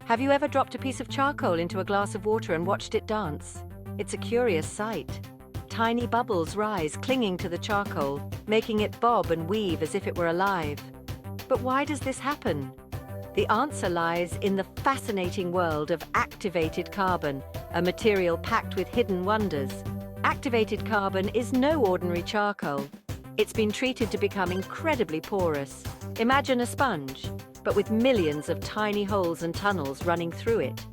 Have you ever dropped a piece of charcoal into a glass of water and watched it dance? It's a curious sight. Tiny bubbles rise, clinging to the charcoal, making it bob and weave as if it were alive. But why does this happen? The answer lies in the fascinating world of activated carbon, a material packed with hidden wonders. Activated carbon is no ordinary charcoal. It's been treated to become incredibly porous. Imagine a sponge, but with millions of tiny holes and tunnels running through it.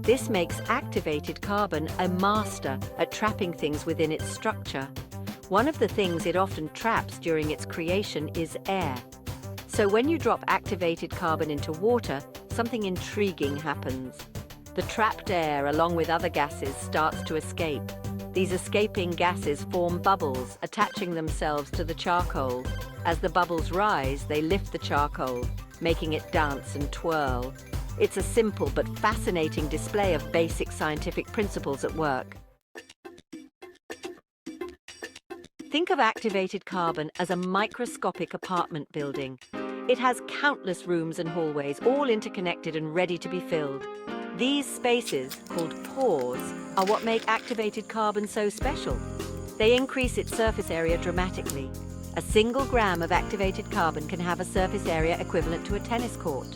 This makes activated carbon a master at trapping things within its structure. One of the things it often traps during its creation is air. So when you drop activated carbon into water, something intriguing happens. The trapped air, along with other gases, starts to escape. These escaping gases form bubbles, attaching themselves to the charcoal. As the bubbles rise, they lift the charcoal, making it dance and twirl. It's a simple but fascinating display of basic scientific principles at work. Think of activated carbon as a microscopic apartment building. It has countless rooms and hallways, all interconnected and ready to be filled. These spaces, called pores, are what make activated carbon so special. They increase its surface area dramatically. A single gram of activated carbon can have a surface area equivalent to a tennis court.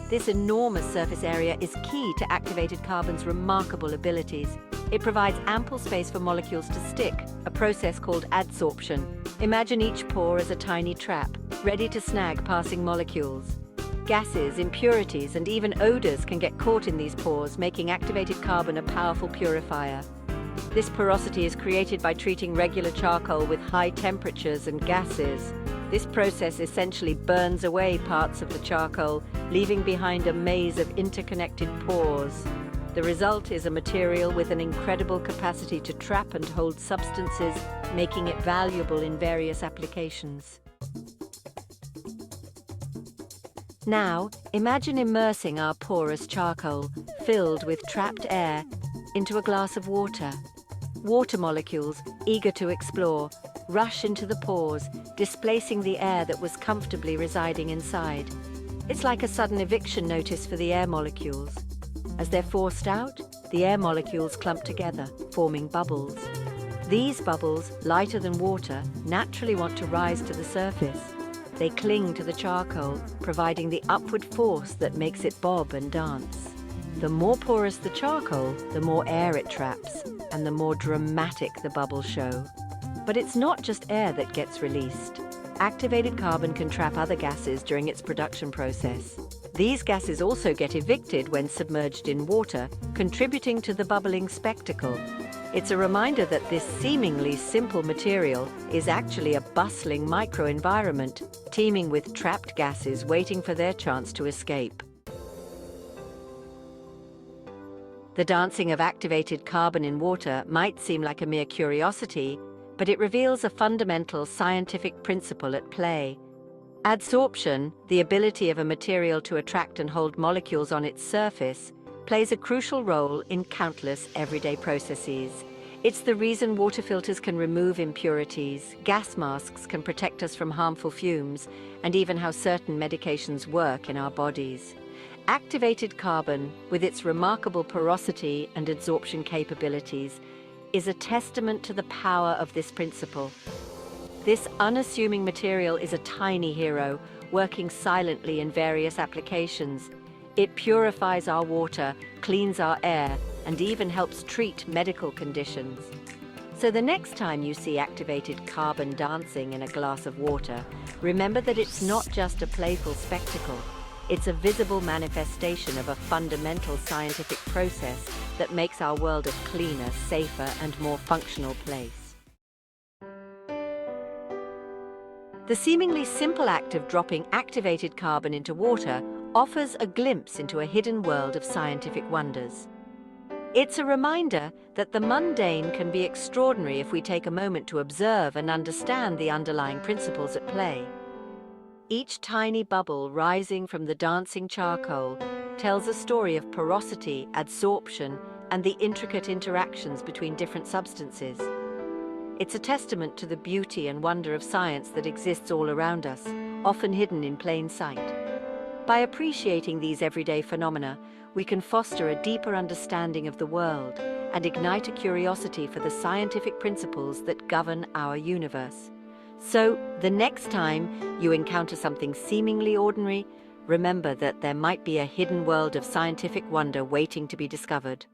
This enormous surface area is key to activated carbon's remarkable abilities. It provides ample space for molecules to stick, a process called adsorption. Imagine each pore as a tiny trap, ready to snag passing molecules. Gases, impurities, and even odors can get caught in these pores, making activated carbon a powerful purifier. This porosity is created by treating regular charcoal with high temperatures and gases. This process essentially burns away parts of the charcoal, leaving behind a maze of interconnected pores. The result is a material with an incredible capacity to trap and hold substances, making it valuable in various applications. Now, imagine immersing our porous charcoal, filled with trapped air, into a glass of water. Water molecules, eager to explore, rush into the pores, displacing the air that was comfortably residing inside. It's like a sudden eviction notice for the air molecules. As they're forced out, the air molecules clump together, forming bubbles. These bubbles, lighter than water, naturally want to rise to the surface. They cling to the charcoal, providing the upward force that makes it bob and dance. The more porous the charcoal, the more air it traps, and the more dramatic the bubbles show. But it's not just air that gets released. Activated carbon can trap other gases during its production process. These gases also get evicted when submerged in water, contributing to the bubbling spectacle. It's a reminder that this seemingly simple material is actually a bustling microenvironment, teeming with trapped gases waiting for their chance to escape. The dancing of activated carbon in water might seem like a mere curiosity, but it reveals a fundamental scientific principle at play. Adsorption, the ability of a material to attract and hold molecules on its surface, plays a crucial role in countless everyday processes. It's the reason water filters can remove impurities, gas masks can protect us from harmful fumes, and even how certain medications work in our bodies. Activated carbon, with its remarkable porosity and adsorption capabilities, is a testament to the power of this principle. This unassuming material is a tiny hero, working silently in various applications. It purifies our water, cleans our air, and even helps treat medical conditions. So the next time you see activated carbon dancing in a glass of water, remember that it's not just a playful spectacle. It's a visible manifestation of a fundamental scientific process that makes our world a cleaner, safer, and more functional place. The seemingly simple act of dropping activated carbon into water offers a glimpse into a hidden world of scientific wonders. It's a reminder that the mundane can be extraordinary if we take a moment to observe and understand the underlying principles at play. Each tiny bubble rising from the dancing charcoal tells a story of porosity, adsorption, and the intricate interactions between different substances. It's a testament to the beauty and wonder of science that exists all around us, often hidden in plain sight. By appreciating these everyday phenomena, we can foster a deeper understanding of the world and ignite a curiosity for the scientific principles that govern our universe. So, the next time you encounter something seemingly ordinary, remember that there might be a hidden world of scientific wonder waiting to be discovered.